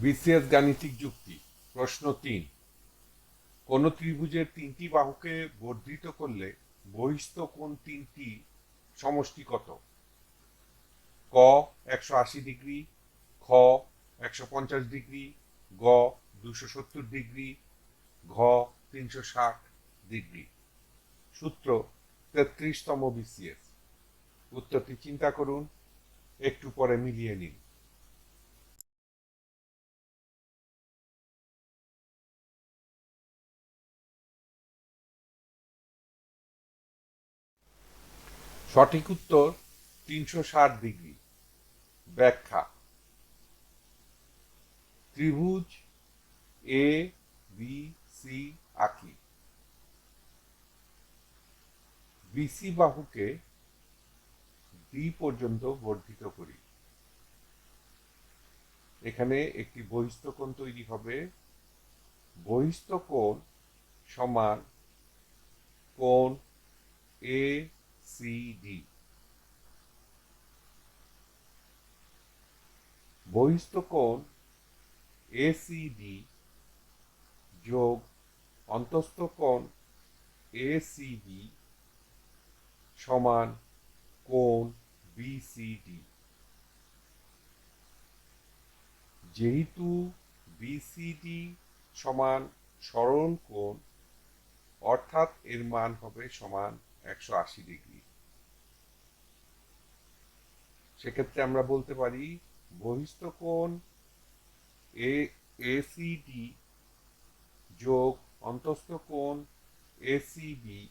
BCS গাণিতিক যুক্তি। প্রশ্ন ৩। কোন ত্রিভুজের তিনটি বাহুকে বর্ধিত করলে বহিস্থ কোণ তিনটি সমষ্টি কত? ক ১৮০ ডিগ্রি, খ ১৫০ ডিগ্রি, গ ২৭০ ডিগ্রি, ঘ ৩৬০ ডিগ্রি। সূত্র ৩৩তম বিসিএস। উত্তরটি চিন্তা করুন, একটু পরে মিলিয়ে নিন। সঠিক উত্তর ৩৬০ ডিগ্রি। ব্যাখ্যা: ত্রিভুজ এ বি সি আঁকি। বিসি বাহুকে ডি পর্যন্ত বর্ধিত করি। এখানে একটি বহিস্থ কোণ তৈরি হবে। বহিস্থ কোণ সমান কোণ এ সি ডি। বহিস্থ কোণ এ সি ডি যোগ অন্তস্থ কোণ এ সি বি সমান কোণ বিসিডি। যেহেতু বিসিডি সমান সরল কোণ, অর্থাৎ এর মান হবে সমান ১৮০ ডিগ্রি। সেক্ষেত্রে আমরা বলতে পারি বহিস্থ কোণ এসিডি যোগ অন্তস্থ কোণ এসিবি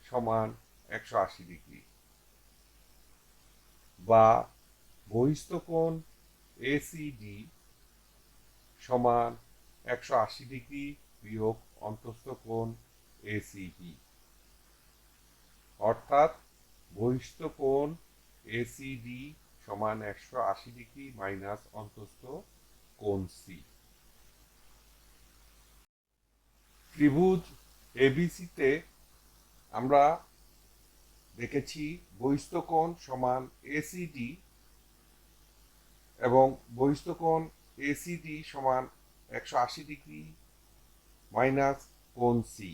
সমান ১৮০ ডিগ্রি, বা বহিস্থ কোণ এসিডি সমান ১৮০ ডিগ্রি বিয়োগ অন্তস্থ কোণ এসিবি, অর্থাৎ বহিস্থ কোণ এসিডি সমান ১৮০ ডিগ্রি মাইনাস অন্তস্থ কোণ সি। ত্রিভুজ এবিসিতে আমরা দেখেছি বহিস্থ কোণ সমান এসিডি এবং বহিস্থ কোণ এসিডি সমান ১৮০ ডিগ্রি মাইনাস কোণ সি।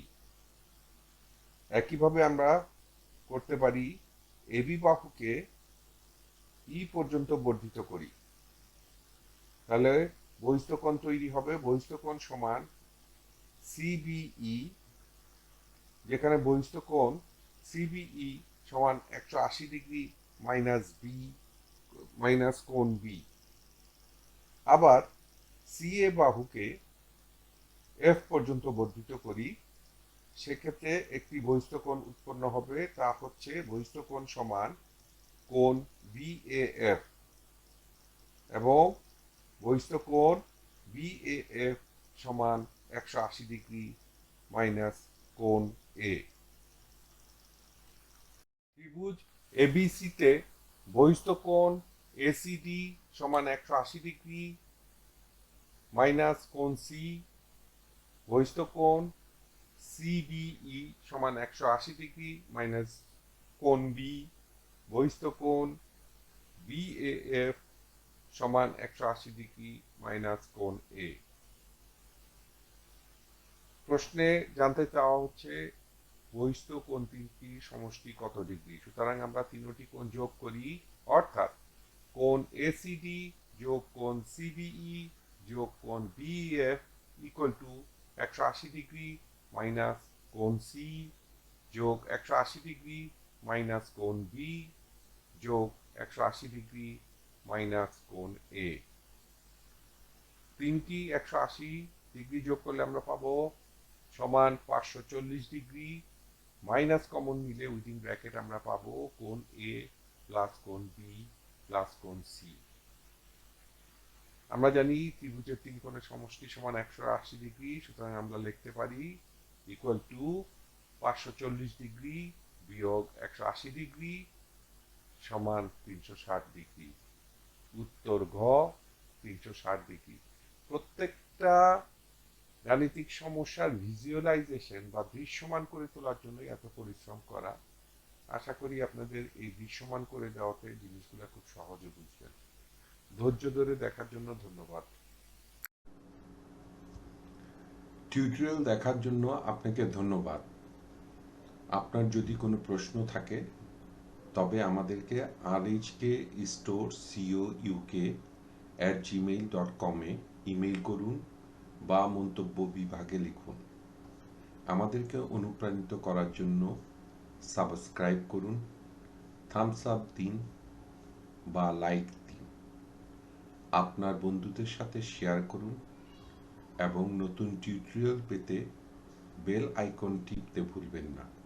একইভাবে আমরা করতে পারি এবি বাহুকে ই পর্যন্ত বর্ধিত করি। তাহলে বহিস্থ কোণ তৈরি হবে বহিস্থ কোণ সমান সিবিই, যেখানে বহিস্থ কোণ সিবিই সমান ১৮০ ডিগ্রি মাইনাস বি মাইনাস কোণ বি। আবার সিএ বাহুকে এফ পর্যন্ত বর্ধিত করি। সেক্ষেত্রে একটি বহিস্থ কোণ উৎপন্ন হবে, তা হচ্ছে বহিস্থ কোণ সমান কোণ বিএএফ, এবং বহিস্থ কোণ বিএএফ সমান ১৮০ ডিগ্রি মাইনাস কোণ এ। ত্রিভুজ এবিসিতে বহিস্থ কোণ এসিডি সমান ১৮০ ডিগ্রি মাইনাস কোণ সি, বহিস্থ কোণ সিবিই সমান ১৮০ ডিগ্রি মাইনাস কোণ বি, বহিস্থ কোণ বিএএফ সমান ১৮০ ডিগ্রি মাইনাস কোণ এ। প্রশ্নে জানতে চাওয়া হচ্ছে বহিস্থ কোণ তিনটি সমষ্টি কত ডিগ্রি। সুতরাং আমরা তিনটি কোণ যোগ করি, অর্থাৎ কোণ এসিডি যোগ কোণ সিবিই যোগ কোণ BF equal to ১৮০ degree minus কোণ সি যোগ ১৮০ ডিগ্রি মাইনাস কোণ বি যোগ ১৮০ ডিগ্রি মাইনাস কোণ এ। তিনটি ১৮০ ডিগ্রি যোগ করলে আমরা পাবো সমান ৫৪০ ডিগ্রি, মাইনাস কমন নিলে উইদিন ব্র্যাকেট আমরা পাবো কোণ এ প্লাস কোণ বি প্লাস কোণ সি। আমরা জানি ত্রিভুজের তিন কোণের সমষ্টি সমান ১৮০ ডিগ্রি, সুতরাং আমরা লিখতে পারি ইকুয়াল টু ৫৪০ ডিগ্রি বিয়োগ ১৮০ ডিগ্রি সমান ৩৬০ ডিগ্রি। উত্তর ঘ ৩৬০ ডিগ্রি। প্রত্যেকটা গাণিতিক সমস্যার ভিজুয়ালাইজেশন বা দৃশ্যমান করে তোলার জন্য এত পরিশ্রম করা। আশা করি আপনাদের এই দৃশ্যমান করে দেওয়াতে জিনিসগুলো খুব সহজে বুঝবেন। ধৈর্য ধরে দেখার জন্য ধন্যবাদ। টিউটোরিয়াল দেখার জন্য আপনাকে ধন্যবাদ। আপনার যদি কোনো প্রশ্ন থাকে তবে আমাদেরকে rhkstorecouk@gmail.com-এ ইমেইল করুন বা মন্তব্য বিভাগে লিখুন। আমাদেরকে অনুপ্রাণিত করার জন্য সাবস্ক্রাইব করুন, থামস আপ দিন বা লাইক দিন। আপনার বন্ধুদের সাথে শেয়ার করুন এবং নতুন টিউটোরিয়াল পেতে বেল আইকন টিপতে ভুলবেন না।